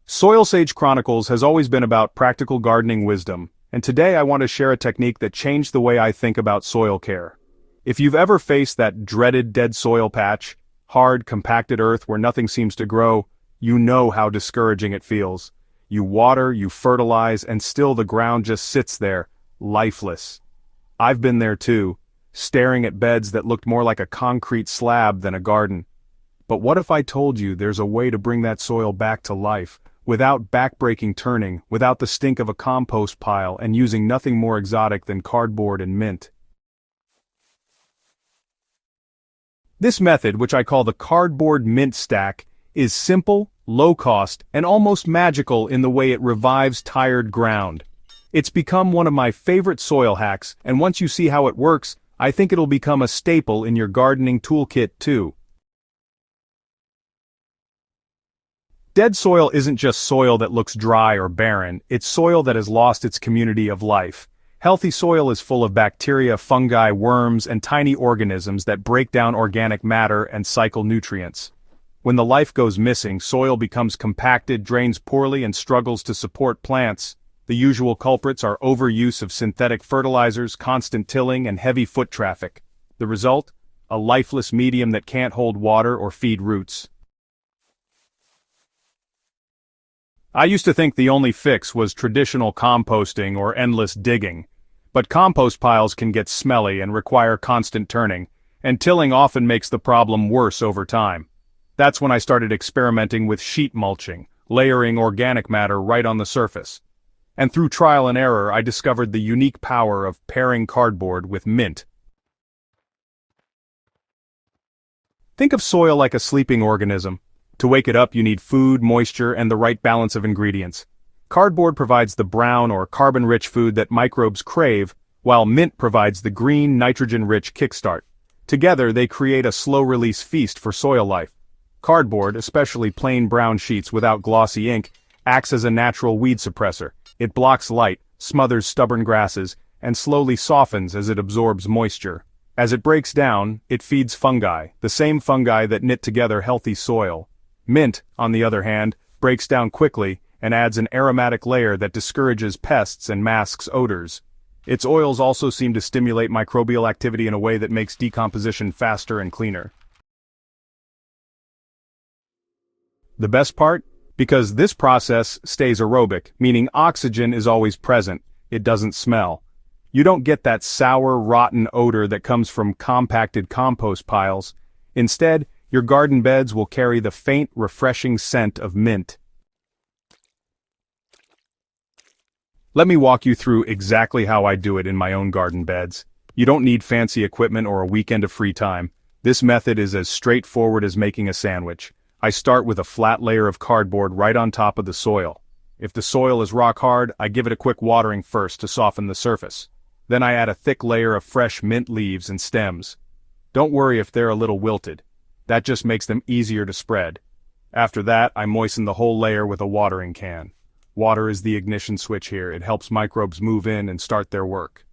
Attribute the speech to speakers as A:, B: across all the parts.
A: Soilsage Chronicles has always been about practical gardening wisdom, and today I want to share a technique that changed the way I think about soil care. If you've ever faced that dreaded dead soil patch, hard, compacted earth where nothing seems to grow, you know how discouraging it feels. You water, you fertilize, and still the ground just sits there, lifeless. I've been there too, staring at beds that looked more like a concrete slab than a garden. But what if I told you there's a way to bring that soil back to life, without backbreaking turning, without the stink of a compost pile, and using nothing more exotic than cardboard and mint? This method, which I call the cardboard mint stack, is simple, low-cost, and almost magical in the way it revives tired ground. It's become one of my favorite soil hacks, and once you see how it works, I think it'll become a staple in your gardening toolkit too. Dead soil isn't just soil that looks dry or barren, it's soil that has lost its community of life. Healthy soil is full of bacteria, fungi, worms, and tiny organisms that break down organic matter and cycle nutrients. When the life goes missing, soil becomes compacted, drains poorly, and struggles to support plants. The usual culprits are overuse of synthetic fertilizers, constant tilling, and heavy foot traffic. The result? A lifeless medium that can't hold water or feed roots. I used to think the only fix was traditional composting or endless digging. But compost piles can get smelly and require constant turning, and tilling often makes the problem worse over time. That's when I started experimenting with sheet mulching, layering organic matter right on the surface. And through trial and error, I discovered the unique power of pairing cardboard with mint. Think of soil like a sleeping organism. To wake it up, you need food, moisture, and the right balance of ingredients. Cardboard provides the brown or carbon-rich food that microbes crave, while mint provides the green, nitrogen-rich kickstart. Together, they create a slow-release feast for soil life. Cardboard, especially plain brown sheets without glossy ink, acts as a natural weed suppressor. It blocks light, smothers stubborn grasses, and slowly softens as it absorbs moisture. As it breaks down, it feeds fungi, the same fungi that knit together healthy soil. Mint, on the other hand, breaks down quickly and adds an aromatic layer that discourages pests and masks odors. Its oils also seem to stimulate microbial activity in a way that makes decomposition faster and cleaner. The best part? Because this process stays aerobic, meaning oxygen is always present, it doesn't smell. You don't get that sour, rotten odor that comes from compacted compost piles. Instead, your garden beds will carry the faint, refreshing scent of mint. Let me walk you through exactly how I do it in my own garden beds. You don't need fancy equipment or a weekend of free time. This method is as straightforward as making a sandwich. I start with a flat layer of cardboard right on top of the soil. If the soil is rock hard, I give it a quick watering first to soften the surface. Then I add a thick layer of fresh mint leaves and stems. Don't worry if they're a little wilted. That just makes them easier to spread. After that, I moisten the whole layer with a watering can. Water is the ignition switch here. It helps microbes move in and start their work.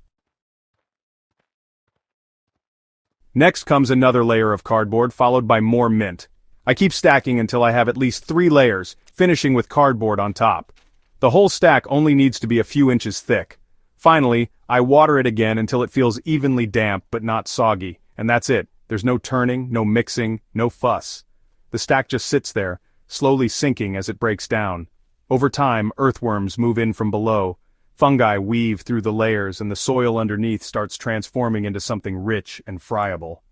A: Next comes another layer of cardboard, followed by more mint. I keep stacking until I have at least 3 layers, finishing with cardboard on top. The whole stack only needs to be a few inches thick. Finally, I water it again until it feels evenly damp but not soggy, and that's it. There's no turning, no mixing, no fuss. The stack just sits there, slowly sinking as it breaks down. Over time, earthworms move in from below. Fungi weave through the layers and the soil underneath starts transforming into something rich and friable.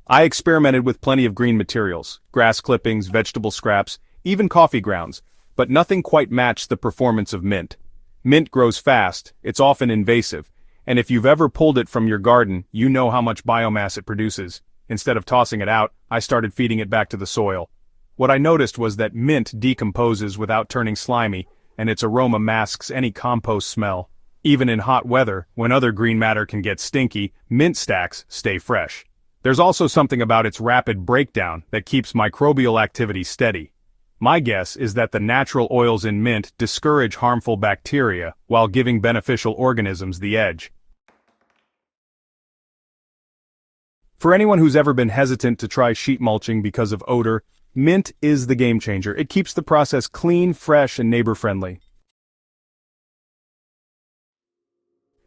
A: I experimented with plenty of green materials, grass clippings, vegetable scraps, even coffee grounds, but nothing quite matched the performance of mint. Mint grows fast, it's often invasive, and if you've ever pulled it from your garden, you know how much biomass it produces. Instead of tossing it out, I started feeding it back to the soil. What I noticed was that mint decomposes without turning slimy, and its aroma masks any compost smell. Even in hot weather, when other green matter can get stinky, mint stacks stay fresh. There's also something about its rapid breakdown that keeps microbial activity steady. My guess is that the natural oils in mint discourage harmful bacteria while giving beneficial organisms the edge. For anyone who's ever been hesitant to try sheet mulching because of odor, Mint is the game changer. It keeps the process clean, fresh, and neighbor-friendly.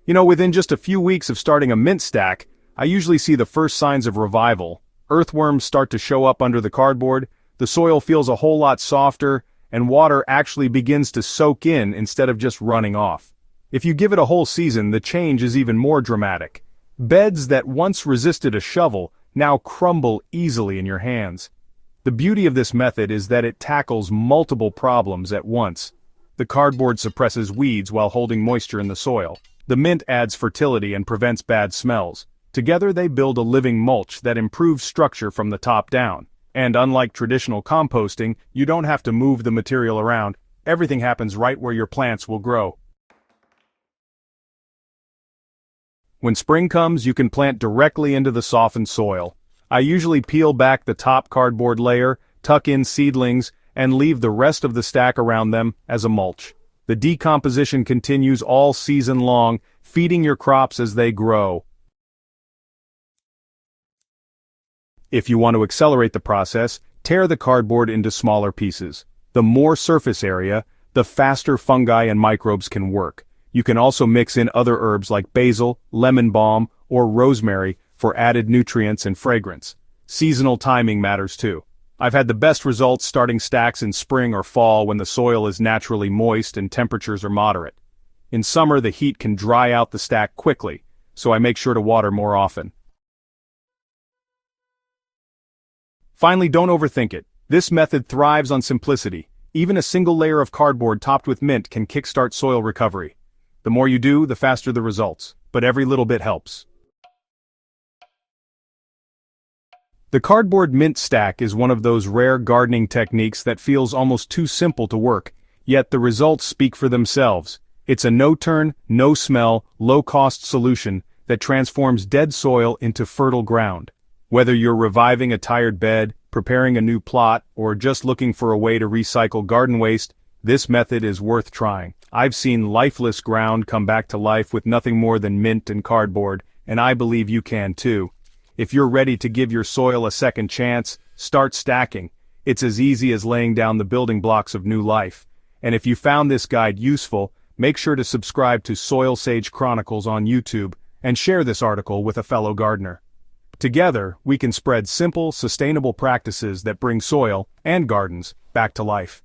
A: Within just a few weeks of starting a mint stack, I usually see the first signs of revival. Earthworms start to show up under the cardboard, the soil feels a whole lot softer, and water actually begins to soak in instead of just running off. If you give it a whole season, the change is even more dramatic. Beds that once resisted a shovel now crumble easily in your hands. The beauty of this method is that it tackles multiple problems at once. The cardboard suppresses weeds while holding moisture in the soil. The mint adds fertility and prevents bad smells. Together they build a living mulch that improves structure from the top down. And unlike traditional composting, you don't have to move the material around. Everything happens right where your plants will grow. When spring comes, you can plant directly into the softened soil. I usually peel back the top cardboard layer, tuck in seedlings, and leave the rest of the stack around them as a mulch. The decomposition continues all season long, feeding your crops as they grow. If you want to accelerate the process, tear the cardboard into smaller pieces. The more surface area, the faster fungi and microbes can work. You can also mix in other herbs like basil, lemon balm, or rosemary for added nutrients and fragrance. Seasonal timing matters too. I've had the best results starting stacks in spring or fall when the soil is naturally moist and temperatures are moderate. In summer, the heat can dry out the stack quickly, so I make sure to water more often. Finally, don't overthink it. This method thrives on simplicity. Even a single layer of cardboard topped with mint can kickstart soil recovery. The more you do, the faster the results, but every little bit helps. The cardboard mint stack is one of those rare gardening techniques that feels almost too simple to work, yet the results speak for themselves. It's a no-turn, no-smell, low-cost solution that transforms dead soil into fertile ground. Whether you're reviving a tired bed, preparing a new plot, or just looking for a way to recycle garden waste, this method is worth trying. I've seen lifeless ground come back to life with nothing more than mint and cardboard, and I believe you can too. If you're ready to give your soil a second chance, start stacking. It's as easy as laying down the building blocks of new life. And if you found this guide useful, make sure to subscribe to Soilsage Chronicles on YouTube and share this article with a fellow gardener. Together, we can spread simple, sustainable practices that bring soil and gardens back to life.